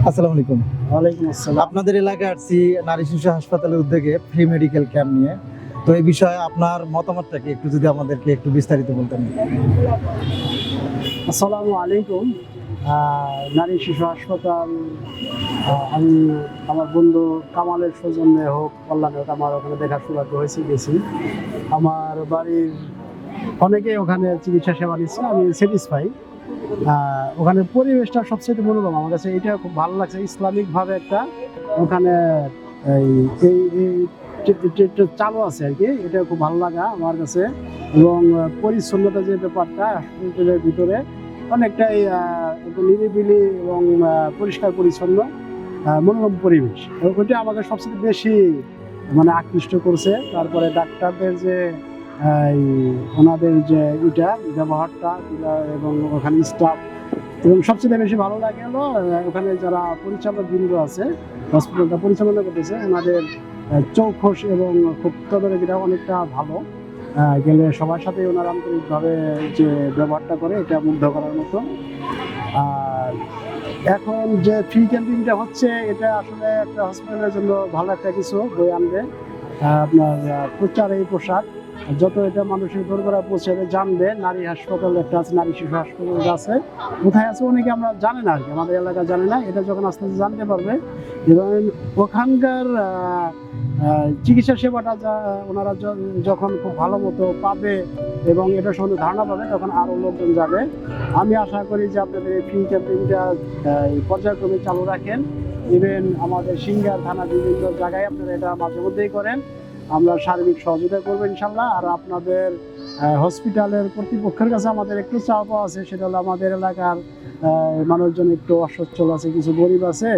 আসসালামু আলাইকুম। ওয়ালাইকুম আসসালাম। আপনাদের এলাকায় আসছি নারী শিশু হাসপাতালের উদ্যোগে ফ্রি মেডিকেল ক্যাম্প নিয়ে। তো এই বিষয়ে আপনার মতামতটা কি একটু যদি আমাদেরকে একটু বিস্তারিত বলতেন। আসসালামু আলাইকুম। নারী শিশু হাসপাতাল, আমি আমার বন্ধু কামালের সৌজন্যে হোক কল্যাণে হোক আমার ওখানে দেখা সৌভাগ্য হয়েছে, গেছি। আমার বাড়ির অনেকেই ওখানে চিকিৎসা সেবা নিচ্ছে, আমি স্যাটিসফাই। ওখানে পরিবেশটা সবচেয়ে মনোরম, আমার কাছে এটা খুব ভালো লাগছে। ইসলামিকভাবে একটা ওখানে এই এই এই চালু আছে আর কি, এটা খুব ভালো লাগা আমার কাছে। এবং পরিচ্ছন্নতা যে ব্যাপারটা হসপিটালের ভিতরে অনেকটাই একটু নিরিবিলি এবং পরিষ্কার পরিচ্ছন্ন মনোরম পরিবেশ, ওইটা আমাকে সবচেয়ে বেশি মানে আকৃষ্ট করছে। তারপরে ডাক্তারদের যে ওনাদের যে ব্যবহারটা এবং ওখানে স্টাফ, এবং সবচেয়ে বেশি ভালো লাগে হলো ওখানে যারা পরিচালক বৃন্দ আছে, হসপিটালটা পরিচালনা করতেছে, ওনাদের চৌখস এবং খুব তদারকিটা অনেকটা ভালো। গেলে সবার সাথে ওনারা আন্তরিকভাবে যে ব্যবহারটা করে, এটা মুগ্ধ করার মতো। আর এখন যে ফ্রি ক্যাম্পিংটা হচ্ছে, এটা আসলে একটা হসপিটালের জন্য ভালো একটা কিছু বই আনবে। আপনার প্রচার এই পোশাক যত এটা মানুষের দরবারে পৌঁছাবে, জানবে নারী হাসপাতাল একটা আছে, নারী শিশু হাসপাতাল আছে, কোথায় আছে অনেকে আমরা জানে না আর কি, আমাদের এলাকা জানে না। এটা যখন আস্তে আস্তে জানতে পারবে এবং ওখানকার চিকিৎসা সেবাটা ওনারা যখন খুব ভালো মতো পাবে এবং এটার সম্বন্ধে ধারণা পাবে, তখন আরও লোকজন যাবে। আমি আশা করি যে আপনাদের এই ফ্রি ক্যাম্পিংটা পর্যায়ক্রমে চালু রাখেন। ইভেন আমাদের সিঙ্গার থানা বিভিন্ন জায়গায় আপনারা এটা মাঝে মধ্যেই করেন, আমরা সার্বিক সহযোগিতা করবো ইনশাল্লাহ। আর আপনাদের হসপিটালের কর্তৃপক্ষের কাছে আমাদের একটু চাওয়া পাওয়া আছে, সেটা হলো আমাদের এলাকার মানুষজন একটু অসচ্ছল আছে, কিছু গরিব আছে।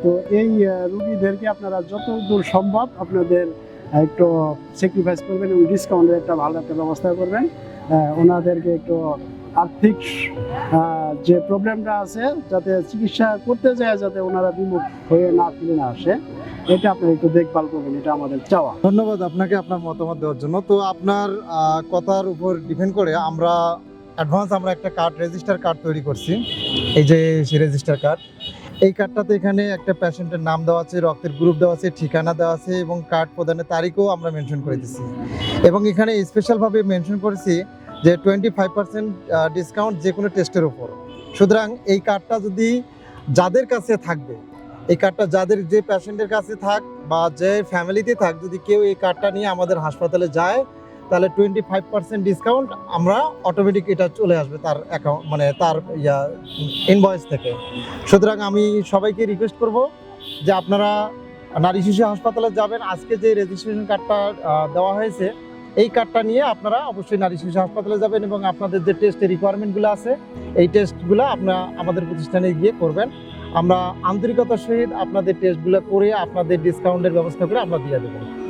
তো এই রুগীদেরকে আপনারা যত দূর সম্ভব আপনাদের একটু স্যাক্রিফাইস করবেন এবং ডিসকাউন্টের একটা ভালো একটা ব্যবস্থা করবেন। ওনাদেরকে একটু আর্থিক যে প্রবলেমটা আছে, যাতে চিকিৎসা করতে যায় যাতে ওনারা বিমুখ হয়ে না ফিরে না আসে, এটা আপনারা একটু দেখভাল করবেন, এটা আমাদের চাওয়া। ধন্যবাদ আপনাকে আপনার মতামত দেওয়ার জন্য। তো আপনার কথার উপর ডিপেন্ড করে আমরা একটা কার্ড, রেজিস্টার কার্ড তৈরি করছি। এই যে সেই রেজিস্টার কার্ড, এই কার্ডটাতে এখানে একটা পেশেন্টের নাম দেওয়া আছে, রক্তের গ্রুপ দেওয়া আছে, ঠিকানা দেওয়া আছে এবং কার্ড প্রদানের তারিখও আমরা মেনশন করে দিচ্ছি। এবং এখানে স্পেশালভাবে মেনশন করেছি যে 25% ডিসকাউন্ট যে কোনো টেস্টের উপর। সুতরাং এই কার্ডটা যদি যাদের কাছে থাকবে, এই কার্ডটা যাদের যে পেশেন্টের কাছে থাক বা যে ফ্যামিলিতে থাক, যদি কেউ এই কার্ডটা নিয়ে আমাদের হাসপাতালে যায়, তাহলে 25% ডিসকাউন্ট আমরা অটোমেটিক এটা চলে আসবে তার অ্যাকাউন্ট, মানে তার ইনভয়েস থেকে। সুতরাং আমি সবাইকে রিকোয়েস্ট করব যে আপনারা নারী শিশু হাসপাতালে যাবেন, আজকে যে রেজিস্ট্রেশন কার্ডটা দেওয়া হয়েছে, এই কার্ডটা নিয়ে আপনারা অবশ্যই নারী শিশু হাসপাতালে যাবেন এবং আপনাদের যে টেস্টের রিকোয়ারমেন্টগুলো আছে, এই টেস্টগুলো আপনারা আমাদের প্রতিষ্ঠানে গিয়ে করবেন। আমরা আন্তরিকতার সহিত আপনাদের টেস্টগুলো করে আপনাদের ডিসকাউন্টের ব্যবস্থা করে আমরা দিয়ে দেবো।